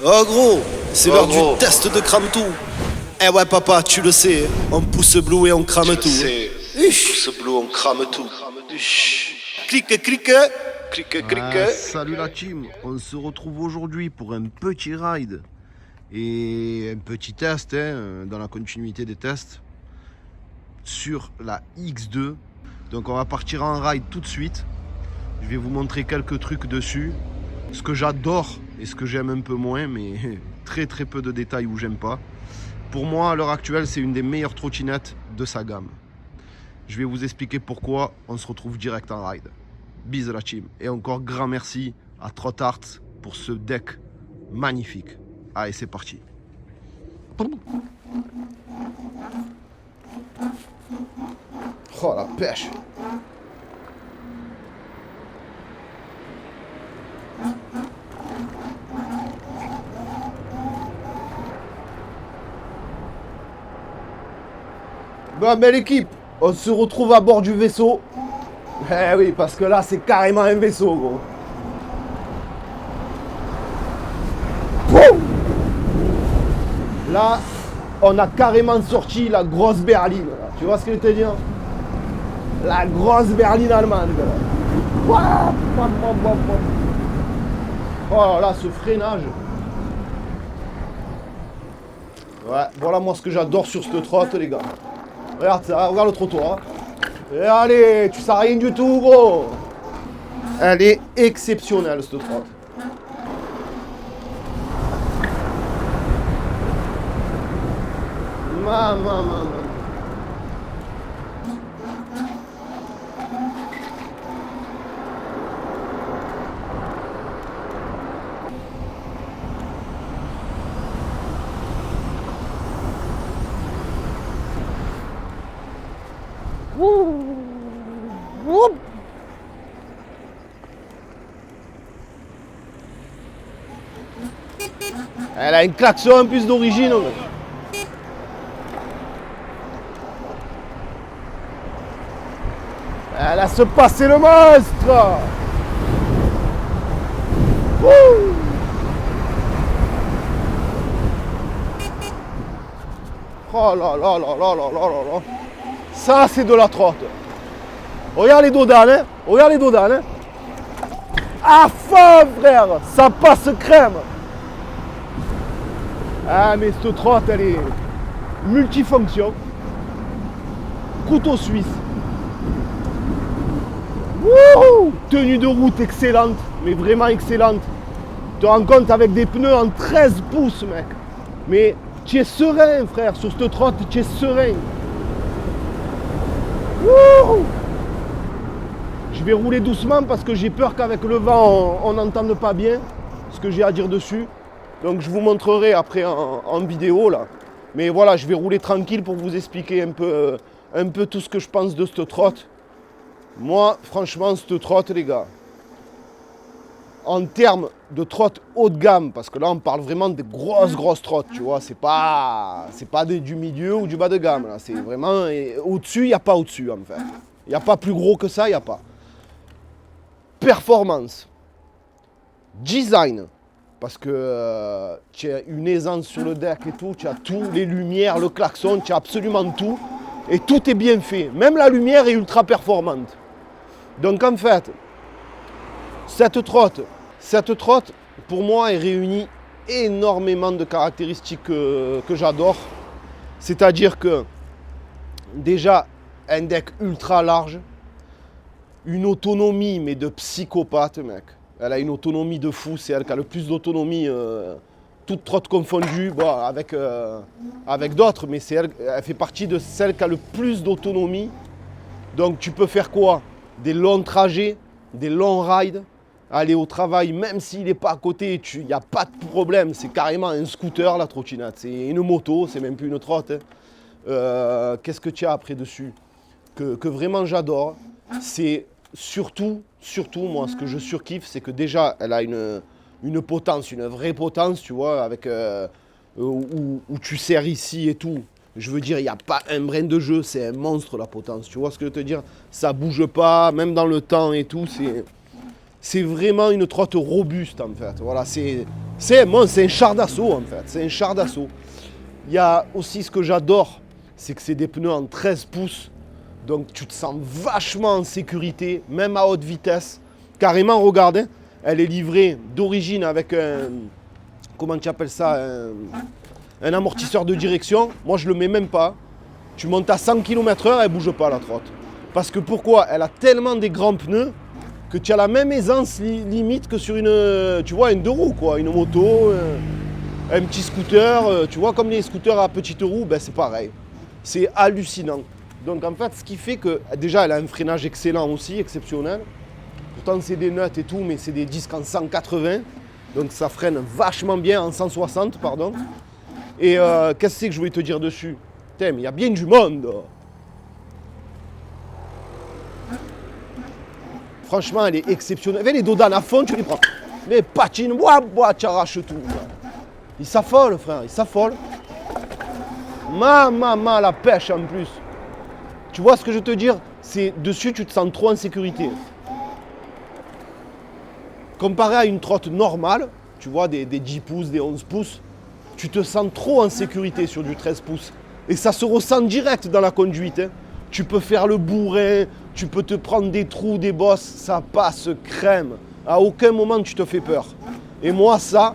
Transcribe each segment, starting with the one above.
Oh gros, c'est Oh l'heure gros. du test de crame tout. Eh ouais papa, tu le sais, on pousse bleu et on crame tout. C'est Uch. pouce bleu, on crame tout. Clique, clique. Clique, Salut la team, on se retrouve aujourd'hui pour un petit ride et un petit test dans la continuité des tests sur la X2. Donc on va partir en ride tout de suite. Je vais vous montrer quelques trucs dessus, ce que j'adore et ce que j'aime un peu moins, mais très peu de détails où j'aime pas. Pour moi à l'heure actuelle c'est une des meilleures trottinettes de sa gamme. Je vais vous expliquer pourquoi, on se retrouve direct en ride. Bise la team. Et encore grand merci à Trotart pour ce deck magnifique. Allez, c'est parti. Oh la pêche. Bon, belle équipe, on se retrouve à bord du vaisseau. Eh oui, parce que là, c'est carrément un vaisseau, gros. Boum. Là, on a carrément sorti la grosse berline. Là. Tu vois ce que je veux te dire? La grosse berline allemande. Là. Oh là, ce freinage. Ouais, voilà moi ce que j'adore sur cette trotte, les gars. Regarde ça, regarde le trottoir. Et allez, tu sais rien du tout, gros. Elle est exceptionnelle, cette trotte. Maman. Elle a une klaxon en plus d'origine. Elle a se passer le monstre. Wouh. Oh là là là là là là là. Ça c'est de la trotte. Regarde les dodanes, hein. Regarde les dodanes. Hein. À fond, frère. Ça passe crème. Ah mais cette trotte elle est multifonction. Couteau suisse. Wouhou. Tenue de route excellente, mais vraiment excellente. Tu te rends compte avec des pneus en 13 pouces mec. Mais tu es serein frère, sur cette trotte tu es serein. Wouhou. Je vais rouler doucement parce que j'ai peur qu'avec le vent on n'entende pas bien ce que j'ai à dire dessus. Donc je vous montrerai après en vidéo là. Mais voilà, je vais rouler tranquille pour vous expliquer un peu tout ce que je pense de cette trotte. Moi, franchement, cette trotte, les gars, en termes de trotte haut de gamme, parce que là, on parle vraiment des grosses trottes, tu vois, c'est pas du milieu ou du bas de gamme, là, c'est vraiment au-dessus, il n'y a pas au-dessus, en fait. Il n'y a pas plus gros que ça, il n'y a pas. Performance, design, parce que tu as une aisance sur le deck et tout, tu as tout, les lumières, le klaxon, tu as absolument tout, et tout est bien fait, même la lumière est ultra performante. Donc en fait, cette trotte, pour moi, elle réunit énormément de caractéristiques que j'adore. C'est-à-dire que, déjà, un deck ultra large, une autonomie, mais de psychopathe, mec. Elle a une autonomie de fou, c'est elle qui a le plus d'autonomie, toute trotte confondue, bon, avec d'autres, mais elle fait partie de celle qui a le plus d'autonomie. Donc tu peux faire quoi? Des longs trajets, des longs rides, aller au travail, même s'il n'est pas à côté, il n'y a pas de problème. C'est carrément un scooter, la trottinette. C'est une moto, c'est même plus une trotte. Hein. Qu'est-ce que tu as après dessus que vraiment j'adore, c'est surtout, moi, ce que je surkiffe, c'est que déjà, elle a une potence, une vraie potence, tu vois, avec où tu serres ici et tout. Je veux dire, il n'y a pas un brin de jeu, c'est un monstre la potence. Tu vois ce que je veux te dire? Ça bouge pas, même dans le temps et tout, c'est vraiment une trotte robuste en fait. Voilà, c'est un char d'assaut en fait. C'est un char d'assaut. Il y a aussi ce que j'adore, c'est que c'est des pneus en 13 pouces. Donc tu te sens vachement en sécurité, même à haute vitesse. Carrément, regarde, hein, elle est livrée d'origine avec un... Comment tu appelles ça, un amortisseur de direction. Moi, je le mets même pas. Tu montes à 100 km/h, elle bouge pas la trotte. Parce que pourquoi? Elle a tellement des grands pneus que tu as la même aisance limite que sur une, tu vois, une deux roues, quoi. Une moto, un petit scooter. Tu vois, comme les scooters à petite roue, ben, c'est pareil. C'est hallucinant. Donc en fait, ce qui fait que, déjà, elle a un freinage excellent aussi, exceptionnel. Pourtant, c'est des nuts et tout, mais c'est des disques en 180. Donc ça freine vachement bien en 160, pardon. Et qu'est-ce que c'est que je voulais te dire dessus? Putain, mais il y a bien du monde. Franchement, elle est exceptionnelle. Avec les dodanes à fond, tu les prends. Les patines, tu arraches tout. Il s'affole, frère, il s'affole. La pêche en plus. Tu vois ce que je veux te dire? C'est dessus, tu te sens trop en sécurité. Comparé à une trotte normale, tu vois, des 10 pouces, des 11 pouces, tu te sens trop en sécurité sur du 13 pouces. Et ça se ressent direct dans la conduite. Hein. Tu peux faire le bourrin, tu peux te prendre des trous, des bosses, ça passe crème. À aucun moment tu te fais peur. Et moi, ça,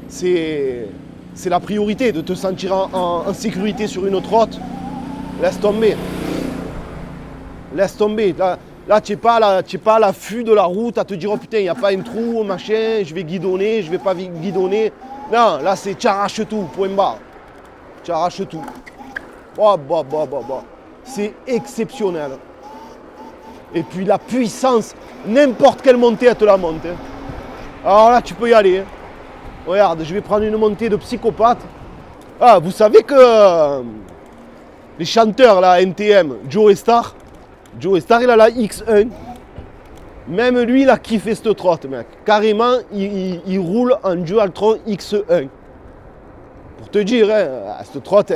c'est la priorité, de te sentir en sécurité sur une trotte. Laisse tomber. Laisse tomber. Là, tu n'es pas à l'affût de la route à te dire, oh putain, il n'y a pas un trou, machin, je vais guidonner, je ne vais pas guidonner. Non, là, c'est tu arraches tout, point barre. Tu arraches tout. C'est exceptionnel. Et puis la puissance, n'importe quelle montée, elle te la monte. Hein. Alors là, tu peux y aller. Hein. Regarde, je vais prendre une montée de psychopathe. Ah, vous savez que les chanteurs, là, NTM, Joe Star, il a la X1. Même lui, il a kiffé cette trotte, mec. Carrément, il roule en Dualtron X1. Pour te dire, hein, cette trotte,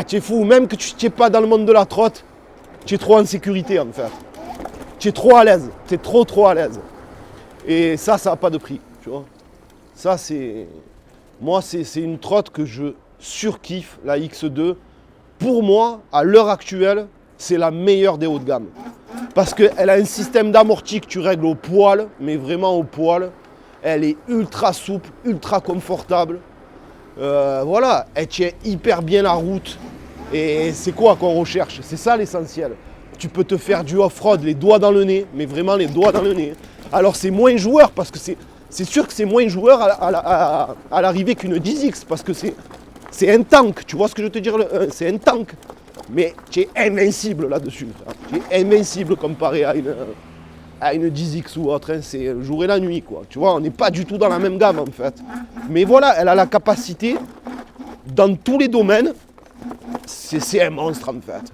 tu es fou. Même que tu n'es pas dans le monde de la trotte, tu es trop en sécurité, en fait. Tu es trop à l'aise. Tu es trop à l'aise. Et ça n'a pas de prix, tu vois. Ça, c'est... Moi, c'est une trotte que je surkiffe, la X2. Pour moi, à l'heure actuelle, c'est la meilleure des hauts de gamme. Parce qu'elle a un système d'amorti que tu règles au poil, mais vraiment au poil. Elle est ultra souple, ultra confortable. Voilà, elle tient hyper bien la route. Et c'est quoi qu'on recherche? C'est ça l'essentiel. Tu peux te faire du off-road, les doigts dans le nez, mais vraiment les doigts dans le nez. Alors c'est moins joueur, parce que c'est sûr que c'est moins joueur à l'arrivée qu'une 10X, parce que c'est un tank, tu vois ce que je veux te dire? C'est un tank. Mais tu es invincible là-dessus. Tu es invincible comparé à une 10X ou autre. Hein. C'est le jour et la nuit, quoi. Tu vois, on n'est pas du tout dans la même gamme, en fait. Mais voilà, elle a la capacité, dans tous les domaines, c'est un monstre, en fait.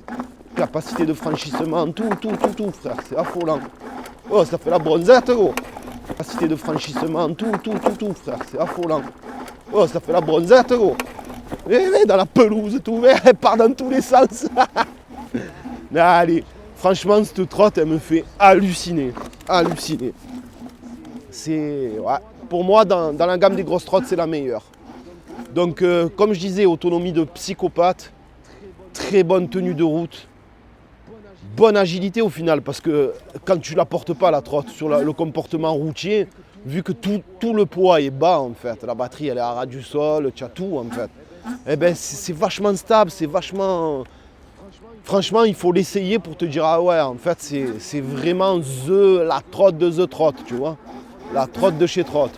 Capacité de franchissement, tout, frère. C'est affolant. Oh, ça fait la bronzette, gros. Capacité de franchissement, tout, frère. C'est affolant. Oh, ça fait la bronzette, gros. Dans la pelouse, tout, elle part dans tous les sens. Allez, franchement, cette trotte, elle me fait halluciner. Halluciner. C'est, ouais, pour moi, dans la gamme des grosses trottes, c'est la meilleure. Donc, comme je disais, autonomie de psychopathe, très bonne tenue de route, bonne agilité au final, parce que quand tu la portes pas, la trotte, sur le comportement routier, vu que tout le poids est bas, en fait, la batterie, elle est à ras du sol, tu as tout, en fait. Eh ben, c'est vachement stable, c'est vachement... Franchement, il faut l'essayer pour te dire, ah ouais, en fait, c'est vraiment la trotte de The Trot, tu vois. La trotte de chez Trot.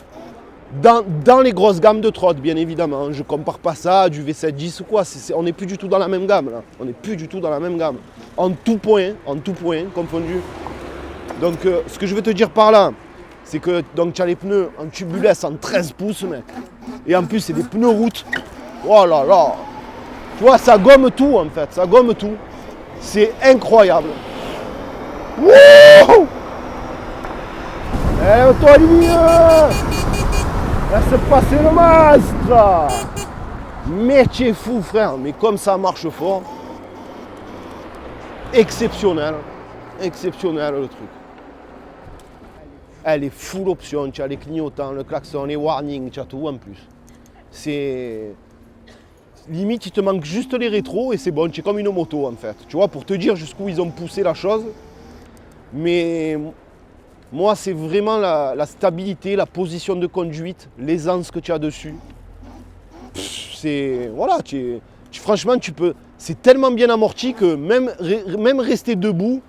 Dans les grosses gammes de trotte, bien évidemment. Je compare pas ça à du V710 ou quoi. On n'est plus du tout dans la même gamme, là. On n'est plus du tout dans la même gamme. En tout point confondu. Donc, ce que je veux te dire par là, c'est que tu as les pneus en tubuless en 13 pouces, mec. Et en plus, c'est des pneus route. Oh là là. Tu vois, ça gomme tout, en fait. Ça gomme tout. C'est incroyable. Wouh! Eh, toi, Olivier! Laisse passer le mastre! Métier fou, frère. Mais comme ça marche fort. Exceptionnel. Exceptionnel, le truc. Elle est full option, tu as les clignotants, le klaxon, les warnings, tu as tout en plus. C'est... Limite, il te manque juste les rétros et c'est bon, tu es comme une moto en fait. Tu vois, pour te dire jusqu'où ils ont poussé la chose. Mais moi, c'est vraiment la stabilité, la position de conduite, l'aisance que tu as dessus. C'est... Voilà, franchement, tu peux... C'est tellement bien amorti que même rester debout,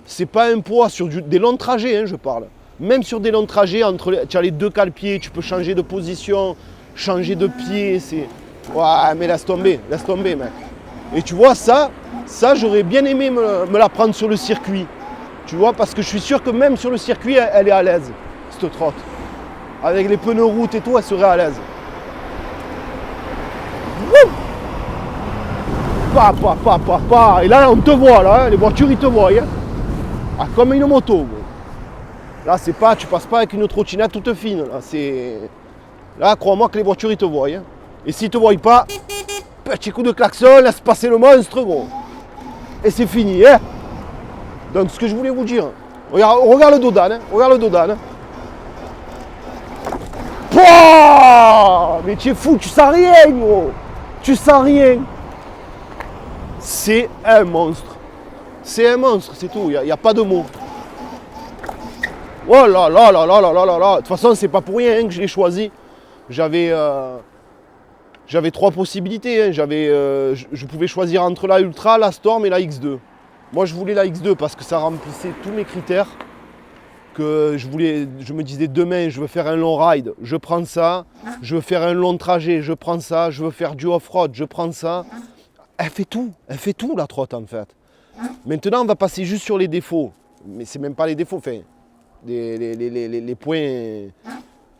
c'est pas un poids sur des longs trajets, hein, je parle. Même sur des longs trajets, tu as les deux cale-pieds, tu peux changer de position, changer de pied, c'est... Ouais, mais laisse tomber, mec. Et tu vois, ça j'aurais bien aimé me la prendre sur le circuit. Tu vois, parce que je suis sûr que même sur le circuit, elle est à l'aise, cette trotte. Avec les pneus route et tout, elle serait à l'aise. Wouh! Pa. Et là, on te voit, là, hein, les voitures, ils te voient. Hein. Ah, comme une moto. Gros. Là, c'est pas, tu passes pas avec une trottinette toute fine. Là, là crois-moi que les voitures, ils te voient. Hein. Et s'ils te voient pas, petit coup de klaxon, laisse passer le monstre, gros. Et c'est fini, hein. Donc, ce que je voulais vous dire, regarde le Dodan, hein. Regarde le Dodan. Hein. Pouah, mais tu es fou, tu sens rien, gros. Tu sens rien. C'est un monstre. C'est un monstre, c'est tout, il n'y a pas de mots. Oh là là là là là là là là. De toute façon, c'est pas pour rien hein, que je l'ai choisi. J'avais 3 possibilités. Hein. Je pouvais choisir entre la Ultra, la Storm et la X2. Moi, je voulais la X2 parce que ça remplissait tous mes critères. Que je me disais demain, je veux faire un long ride, je prends ça. Je veux faire un long trajet, je prends ça. Je veux faire du off-road, je prends ça. Elle fait tout la trotte en fait. Maintenant, on va passer juste sur les défauts. Mais c'est même pas les défauts, enfin, les points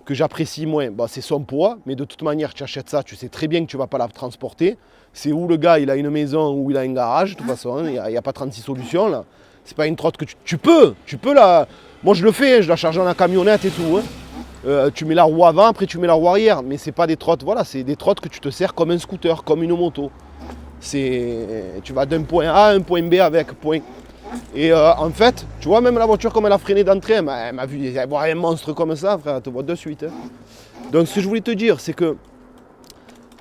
que j'apprécie moins. Bon, c'est son poids, mais de toute manière, tu achètes ça, tu sais très bien que tu ne vas pas la transporter. C'est où le gars, il a une maison ou il a un garage, de toute façon, il n'y a pas 36 solutions là. C'est pas une trotte que tu peux la... Moi je le fais, je la charge dans la camionnette et tout. Hein. Tu mets la roue avant, après tu mets la roue arrière. Mais c'est pas des trottes, voilà, c'est des trottes que tu te sers comme un scooter, comme une moto. Tu vas d'un point A à un point B avec, point. Et en fait, tu vois, même la voiture, comme elle a freiné d'entrée, elle m'a vu voir un monstre comme ça, frère, elle te voit de suite. Hein. Donc, ce que je voulais te dire, c'est que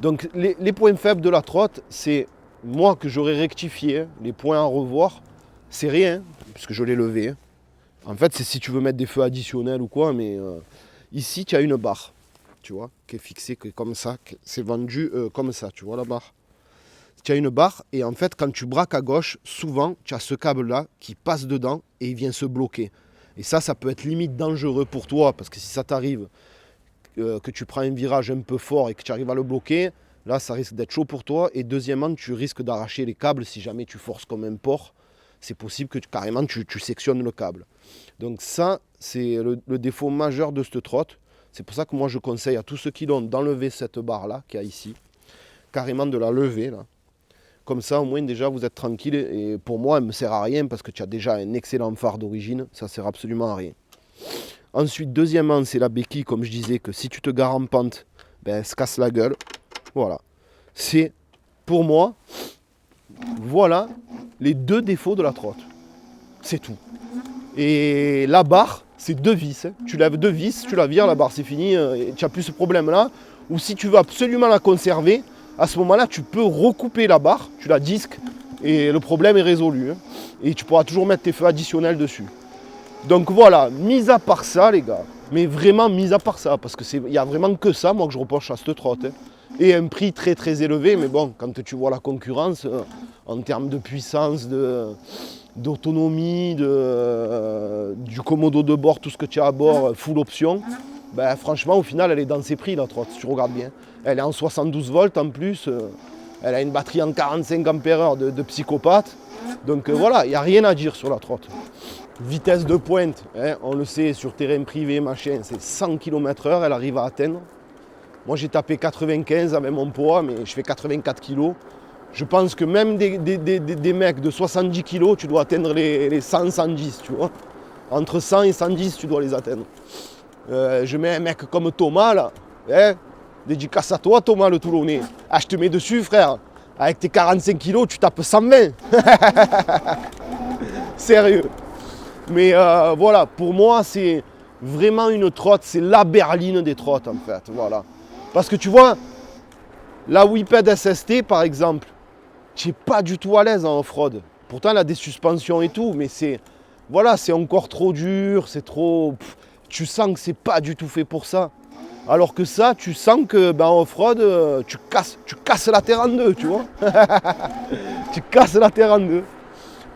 donc, les points faibles de la trotte, c'est moi que j'aurais rectifié, hein, les points à revoir, c'est rien, puisque je l'ai levé. Hein. En fait, c'est si tu veux mettre des feux additionnels ou quoi, mais ici, tu as une barre, tu vois, qui est fixée comme ça, c'est vendu comme ça, tu vois la barre. Tu as une barre et en fait quand tu braques à gauche, souvent tu as ce câble là qui passe dedans et il vient se bloquer. Et ça peut être limite dangereux pour toi parce que si ça t'arrive que tu prends un virage un peu fort et que tu arrives à le bloquer, là ça risque d'être chaud pour toi. Et deuxièmement, tu risques d'arracher les câbles si jamais tu forces comme un porc. C'est possible que carrément tu sectionnes le câble. Donc ça, c'est le défaut majeur de cette trotte. C'est pour ça que moi je conseille à tous ceux qui l'ont d'enlever cette barre là qu'il y a ici, carrément de la lever là. Comme ça, au moins, déjà, vous êtes tranquille. Et pour moi, elle ne me sert à rien parce que tu as déjà un excellent phare d'origine. Ça ne sert absolument à rien. Ensuite, deuxièmement, c'est la béquille, comme je disais, que si tu te gares en pente, ben, elle se casse la gueule. Voilà. C'est, pour moi, voilà les 2 défauts de la trotte. C'est tout. Et la barre, c'est 2 vis. Hein. Tu lèves 2 vis, tu la vires, la barre, c'est fini. Et tu n'as plus ce problème-là. Ou si tu veux absolument la conserver, à ce moment-là, tu peux recouper la barre, tu la disques et le problème est résolu. Hein. Et tu pourras toujours mettre tes feux additionnels dessus. Donc voilà, mis à part ça, les gars, mais vraiment mis à part ça, parce qu'il n'y a vraiment que ça, moi, que je reproche à cette trotte. Hein. Et un prix très très élevé, mais bon, quand tu vois la concurrence, en termes de puissance, d'autonomie, du commodo de bord, tout ce que tu as à bord, full option, ben, franchement, au final, elle est dans ses prix, la trotte, si tu regardes bien. Elle est en 72 volts en plus, elle a une batterie en 45 ampères de psychopathe. Donc voilà, il n'y a rien à dire sur la trotte. Vitesse de pointe, hein, on le sait, sur terrain privé, machin, c'est 100 km/h, elle arrive à atteindre. Moi j'ai tapé 95 avec mon poids, mais je fais 84 kg. Je pense que même des mecs de 70 kg, tu dois atteindre les 100, 110, tu vois. Entre 100 et 110, tu dois les atteindre. Je mets un mec comme Thomas, là, hein, dédicace à toi, Thomas le Toulonnais. Ah, je te mets dessus, frère. Avec tes 45 kilos, tu tapes 120. Sérieux. Mais voilà, pour moi, c'est vraiment une trotte, c'est la berline des trottes en fait, voilà. Parce que tu vois, la Whippet SST par exemple, tu n'es pas du tout à l'aise en off-road. Pourtant elle a des suspensions et tout, mais c'est encore trop dur, c'est trop... tu sens que c'est pas du tout fait pour ça. Alors que ça, tu sens que en off-road, tu casses la terre en deux, tu vois. Tu casses la terre en deux.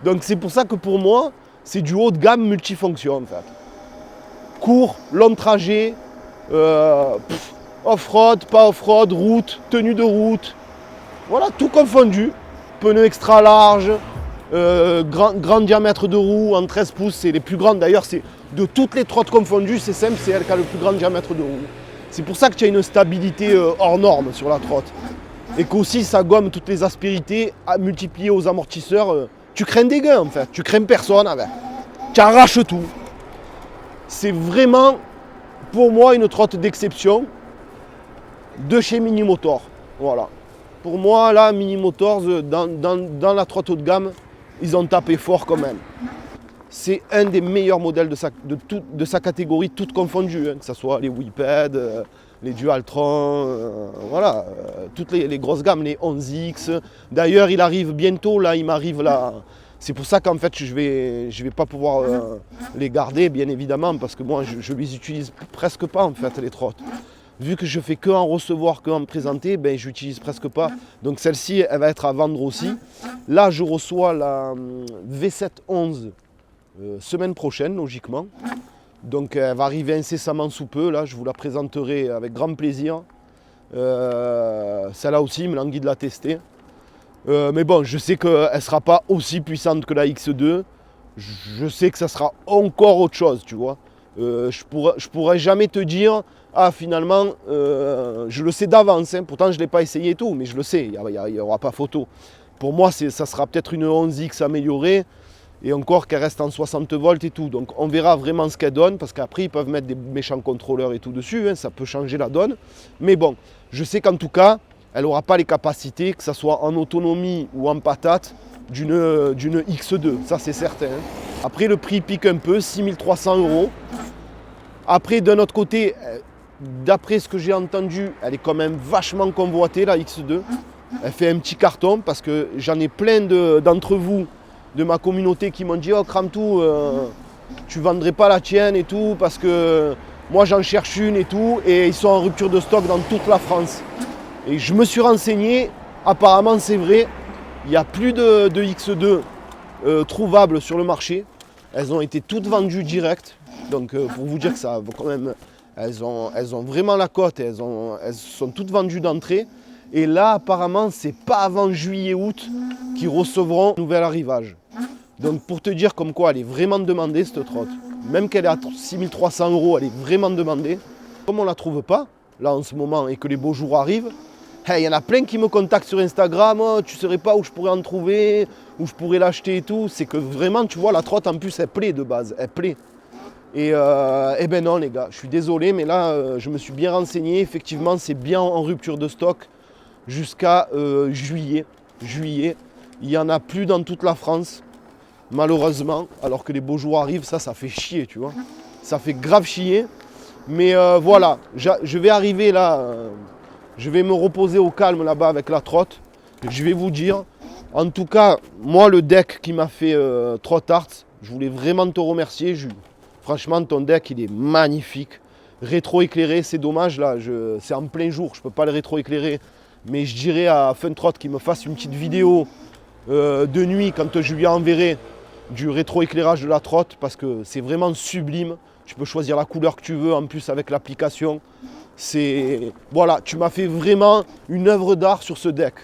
Donc c'est pour ça que pour moi, c'est du haut de gamme multifonction en fait. Court, long trajet, off-road, pas off-road, route, tenue de route. Voilà, tout confondu. Pneus extra larges, grand diamètre de roue en 13 pouces, c'est les plus grandes. D'ailleurs, c'est de toutes les trottes confondues, c'est simple, c'est elle qui a le plus grand diamètre de roue. C'est pour ça que tu as une stabilité hors norme sur la trotte. Et qu'aussi ça gomme toutes les aspérités multipliées aux amortisseurs. Tu crains des gains en fait, tu crains personne avec. Tu arraches tout. C'est vraiment pour moi une trotte d'exception de chez Mini Motors. Voilà. Pour moi là, Mini Motors, dans la trotte haut de gamme, ils ont tapé fort quand même. C'est un des meilleurs modèles de sa catégorie, toutes confondues, hein, que ce soit les Whippet, les Dualtron, voilà, toutes les grosses gammes, les 11X. D'ailleurs, il arrive bientôt, là, il m'arrive là. C'est pour ça qu'en fait, je vais pas pouvoir les garder, bien évidemment, parce que moi, je les utilise presque pas, en fait, les trottes. Vu que je fais que en recevoir, que en présenter, ben, j'utilise presque pas. Donc celle-ci, elle va être à vendre aussi. Là, je reçois la V711 semaine prochaine, logiquement. Donc elle va arriver incessamment sous peu. Là, je vous la présenterai avec grand plaisir. Celle-là aussi, il me languit de la tester. Mais bon, je sais qu'elle ne sera pas aussi puissante que la X2. Je sais que ça sera encore autre chose, tu vois. Je pourrais jamais te dire, ah finalement, je le sais d'avance, hein. Pourtant je ne l'ai pas essayé et tout, mais je le sais, il n'y aura pas photo. Pour moi, ça sera peut-être une 11X améliorée, et encore qu'elle reste en 60 volts et tout. Donc on verra vraiment ce qu'elle donne, parce qu'après ils peuvent mettre des méchants contrôleurs et tout dessus, hein, ça peut changer la donne. Mais bon, je sais qu'en tout cas, elle n'aura pas les capacités, que ce soit en autonomie ou en patate, d'une X2, ça c'est certain. Après le prix pique un peu, 6 300 €. Après d'un autre côté, d'après ce que j'ai entendu, elle est quand même vachement convoitée la X2. Elle fait un petit carton parce que j'en ai plein d'entre vous, de ma communauté qui m'ont dit « Oh Cramtou, tu vendrais pas la tienne et tout parce que moi j'en cherche une et tout » et ils sont en rupture de stock dans toute la France. Et je me suis renseigné, apparemment c'est vrai, il n'y a plus de X2 trouvables sur le marché. Elles ont été toutes vendues direct. Donc pour vous dire que ça quand même, elles ont vraiment la cote, elles sont toutes vendues d'entrée. Et là apparemment c'est pas avant juillet-août qu'ils recevront un nouvel arrivage. Donc pour te dire comme quoi elle est vraiment demandée cette trotte. Même qu'elle est à 6 300 €, elle est vraiment demandée. Comme on ne la trouve pas, là en ce moment, et que les beaux jours arrivent, il y en a plein qui me contactent sur Instagram, oh, tu ne saurais pas où je pourrais en trouver, où je pourrais l'acheter et tout. C'est que vraiment, tu vois, la trotte en plus, elle plaît de base, elle plaît. Et ben non les gars, je suis désolé, mais là, je me suis bien renseigné. Effectivement, c'est bien en rupture de stock jusqu'à juillet. Il n'y en a plus dans toute la France, malheureusement. Alors que les beaux jours arrivent, ça fait chier, tu vois. Ça fait grave chier. Mais voilà, je vais arriver là... je vais me reposer au calme là-bas avec la trotte. Je vais vous dire, en tout cas, moi le deck qui m'a fait Trot Art, je voulais vraiment te remercier, Jules. Franchement, ton deck il est magnifique. Rétro-éclairé, c'est dommage là, c'est en plein jour, je ne peux pas le rétro-éclairer. Mais je dirais à Funtrot qu'il me fasse une petite vidéo de nuit quand je lui enverrai du rétro-éclairage de la trotte, parce que c'est vraiment sublime. Tu peux choisir la couleur que tu veux en plus avec l'application. Voilà, tu m'as fait vraiment une œuvre d'art sur ce deck.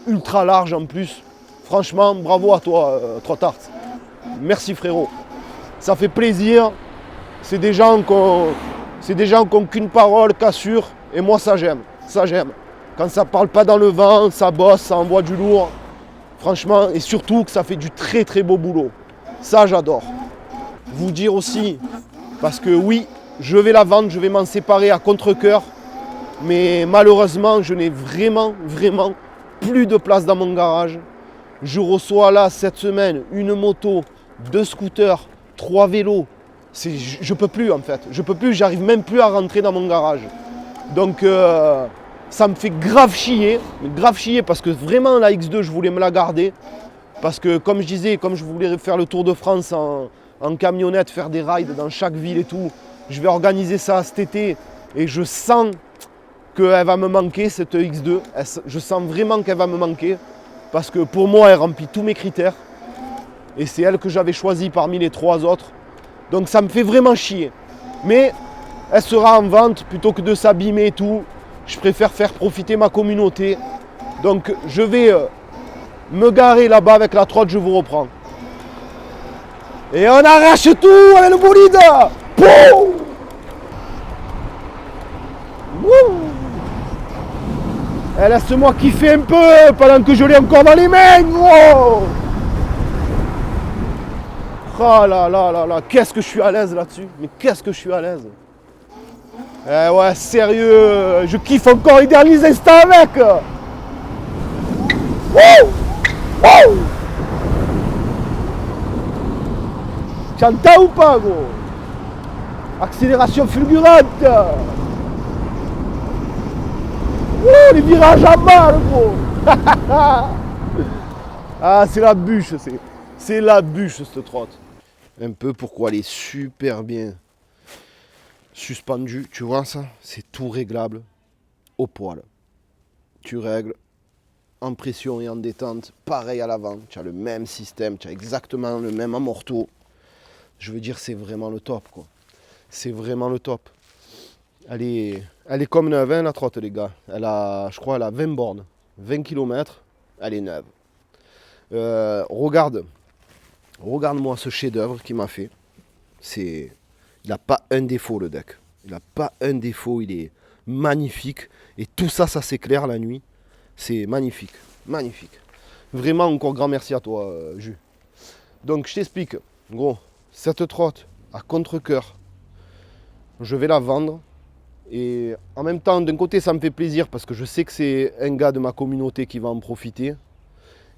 Ultra large en plus. Franchement, bravo à toi, Trot Art. Merci frérot. Ça fait plaisir. C'est des gens qui n'ont qu'une parole, qu'assurent. Et moi, ça j'aime. Ça j'aime. Quand ça parle pas dans le vent, ça bosse, ça envoie du lourd. Franchement, et surtout que ça fait du très très beau boulot. Ça, j'adore. Vous dire aussi, parce que oui, je vais la vendre, je vais m'en séparer à contre-cœur. Mais malheureusement, je n'ai vraiment plus de place dans mon garage. Je reçois là, cette semaine, une moto, 2 scooters, 3 vélos, Je peux plus en fait. Je peux plus, j'arrive même plus à rentrer dans mon garage. Donc ça me fait grave chier parce que vraiment la X2 je voulais me la garder. Parce que comme je disais, comme je voulais faire le Tour de France en camionnette, faire des rides dans chaque ville et tout, je vais organiser ça cet été et je sens qu'elle va me manquer cette X2. Je sens vraiment qu'elle va me manquer parce que pour moi elle remplit tous mes critères et c'est elle que j'avais choisie parmi les 3 autres. Donc ça me fait vraiment chier. Mais elle sera en vente plutôt que de s'abîmer et tout. Je préfère faire profiter ma communauté. Donc je vais me garer là-bas avec la trotte, je vous reprends. Et on arrache tout avec le bolide. Poum. Wouh. Et laisse-moi kiffer un peu pendant que je l'ai encore dans les mains. Wow. Oh là là là là, qu'est-ce que je suis à l'aise là-dessus. Mais qu'est-ce que je suis à l'aise. Eh ouais, sérieux, je kiffe encore les derniers instants avec. Wouh. Wouh. Tu entends ou pas, gros? Accélération fulgurante. Ouh, les virages à balle, gros. Ah, c'est la bûche, c'est la bûche, cette trotte. Un peu pourquoi elle est super bien suspendue, tu vois ça? C'est tout réglable au poil. Tu règles en pression et en détente, pareil à l'avant. Tu as le même système, tu as exactement le même amorto. Je veux dire, c'est vraiment le top, quoi. C'est vraiment le top. Elle est comme neuve, hein, la trotte, les gars. Je crois, elle a 20 bornes, 20 km. Elle est neuve. Regarde-moi ce chef-d'œuvre qu'il m'a fait. Il n'a pas un défaut, le deck. Il n'a pas un défaut, il est magnifique. Et tout ça, ça s'éclaire la nuit. C'est magnifique, magnifique. Vraiment, encore grand merci à toi, Jus. Donc, je t'explique. Gros, cette trotte à contre-cœur, je vais la vendre. Et en même temps, d'un côté, ça me fait plaisir parce que je sais que c'est un gars de ma communauté qui va en profiter.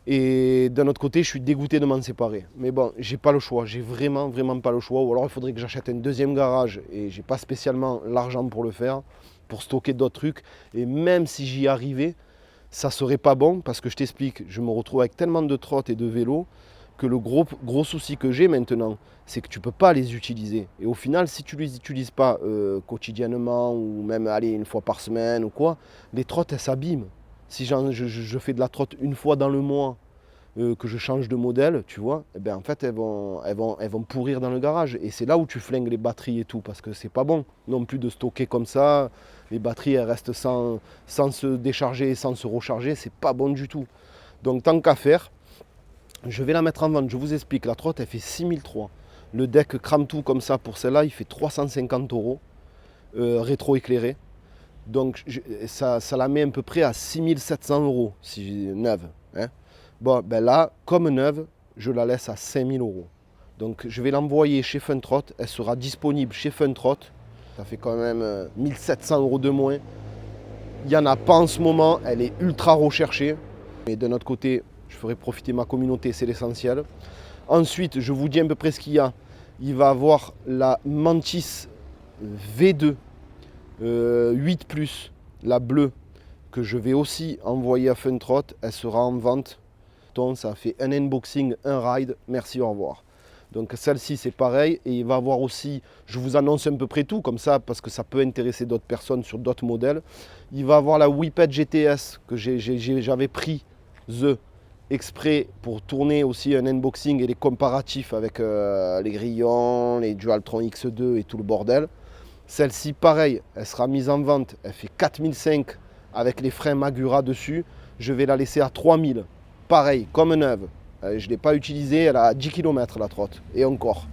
Et d'un autre côté, je suis dégoûté de m'en séparer. Mais bon, j'ai pas le choix. J'ai vraiment pas le choix. Ou alors, il faudrait que j'achète un deuxième garage. Et j'ai pas spécialement l'argent pour le faire, pour stocker d'autres trucs. Et même si j'y arrivais, ça serait pas bon parce que je t'explique, je me retrouve avec tellement de trottes et de vélos que le gros souci que j'ai maintenant, c'est que tu ne peux pas les utiliser. Et au final, si tu ne les utilises pas quotidiennement ou même aller une fois par semaine ou quoi, les trottes, elles s'abîment. Si je fais de la trotte une fois dans le mois, que je change de modèle, tu vois, eh ben, en fait, elles vont pourrir dans le garage. Et c'est là où tu flingues les batteries et tout, parce que c'est pas bon non plus de stocker comme ça. Les batteries, elles restent sans se décharger, sans se recharger, c'est pas bon du tout. Donc, tant qu'à faire, je vais la mettre en vente. Je vous explique, la trotte, elle fait 6003. Le deck crame tout comme ça pour celle-là, il fait 350 €, rétro-éclairé. Donc, ça la met à peu près à 6700 €, si neuve. Hein. Bon, ben là, comme neuve, je la laisse à 5000 €. Donc, je vais l'envoyer chez Funtrot. Elle sera disponible chez Funtrot. Ça fait quand même 1700 € de moins. Il n'y en a pas en ce moment. Elle est ultra recherchée. Mais de notre côté, je ferai profiter ma communauté, c'est l'essentiel. Ensuite, je vous dis à peu près ce qu'il y a. Il va avoir la Mantis V2 8+, la bleue, que je vais aussi envoyer à Funtrot. Elle sera en vente. Donc, ça fait un unboxing, un ride. Merci, au revoir. Donc celle-ci, c'est pareil. Et il va avoir aussi, je vous annonce à peu près tout, comme ça, parce que ça peut intéresser d'autres personnes sur d'autres modèles. Il va avoir la Whippet GTS, que j'avais pris exprès pour tourner aussi un unboxing et les comparatifs avec les grillons, les Dualtron X2 et tout le bordel. Celle-ci, pareil, elle sera mise en vente. Elle fait 4005 avec les freins Magura dessus. Je vais la laisser à 3000. Pareil, comme neuve. Je ne l'ai pas utilisée, elle a 10 km la trotte. Et encore.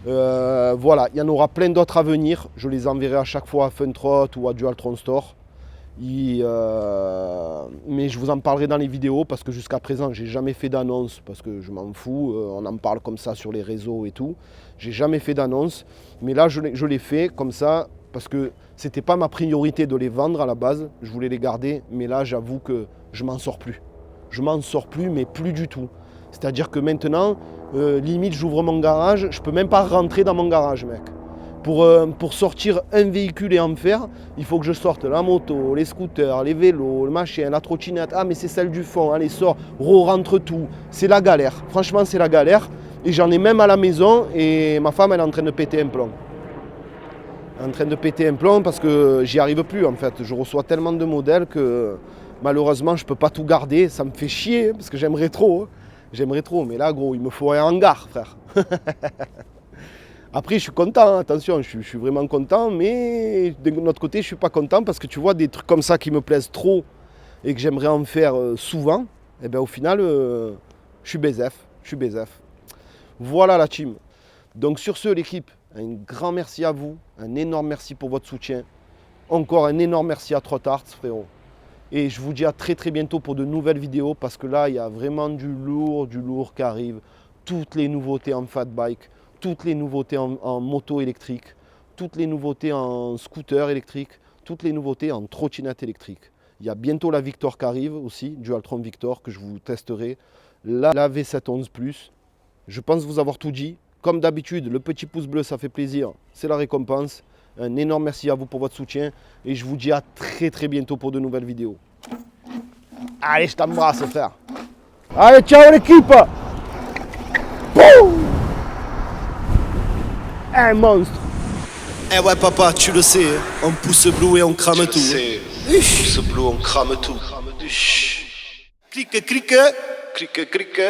Voilà, il y en aura plein d'autres à venir. Je les enverrai à chaque fois à Funtrot ou à Dualtron Store. Mais je vous en parlerai dans les vidéos parce que jusqu'à présent, j'ai jamais fait d'annonce parce que je m'en fous. On en parle comme ça sur les réseaux et tout. J'ai jamais fait d'annonce. Mais là, je l'ai fait comme ça parce que c'était pas ma priorité de les vendre à la base. Je voulais les garder. Mais là, j'avoue que je m'en sors plus. Je m'en sors plus, mais plus du tout. C'est-à-dire que maintenant, Limite, j'ouvre mon garage, je peux même pas rentrer dans mon garage, mec. Pour sortir un véhicule et en faire, il faut que je sorte la moto, les scooters, les vélos, le machin, la trottinette. Ah, mais c'est celle du fond, allez, sors, rentre tout. C'est la galère. Franchement, c'est la galère. Et j'en ai même à la maison et ma femme, elle est en train de péter un plomb. En train de péter un plomb parce que j'y arrive plus, en fait. Je reçois tellement de modèles que malheureusement, je peux pas tout garder. Ça me fait chier parce que j'aimerais trop. Hein. J'aimerais trop. Mais là, gros, il me faut un hangar, frère. Après, je suis content, hein, attention, je suis vraiment content, mais de notre côté, je ne suis pas content parce que tu vois, des trucs comme ça qui me plaisent trop et que j'aimerais en faire souvent, et bien au final, je suis BZF. Voilà la team. Donc sur ce, l'équipe, un grand merci à vous, un énorme merci pour votre soutien. Encore un énorme merci à Trottarts, frérot. Et je vous dis à très très bientôt pour de nouvelles vidéos parce que là, il y a vraiment du lourd qui arrive. Toutes les nouveautés en fat bike. Toutes les nouveautés en moto électrique, toutes les nouveautés en scooter électrique, toutes les nouveautés en trottinette électrique. Il y a bientôt la Victor qui arrive aussi, Dualtron Victor, que je vous testerai. La V711 Plus. Je pense vous avoir tout dit. Comme d'habitude, le petit pouce bleu, ça fait plaisir. C'est la récompense. Un énorme merci à vous pour votre soutien. Et je vous dis à très très bientôt pour de nouvelles vidéos. Allez, je t'embrasse, frère. Allez, ciao l'équipe. Boum. Un monstre. Eh ouais papa, tu le sais, on pousse bleu et on crame tout. C'est pouce bleu, on crame tout. Clique, clique. Clique, clique.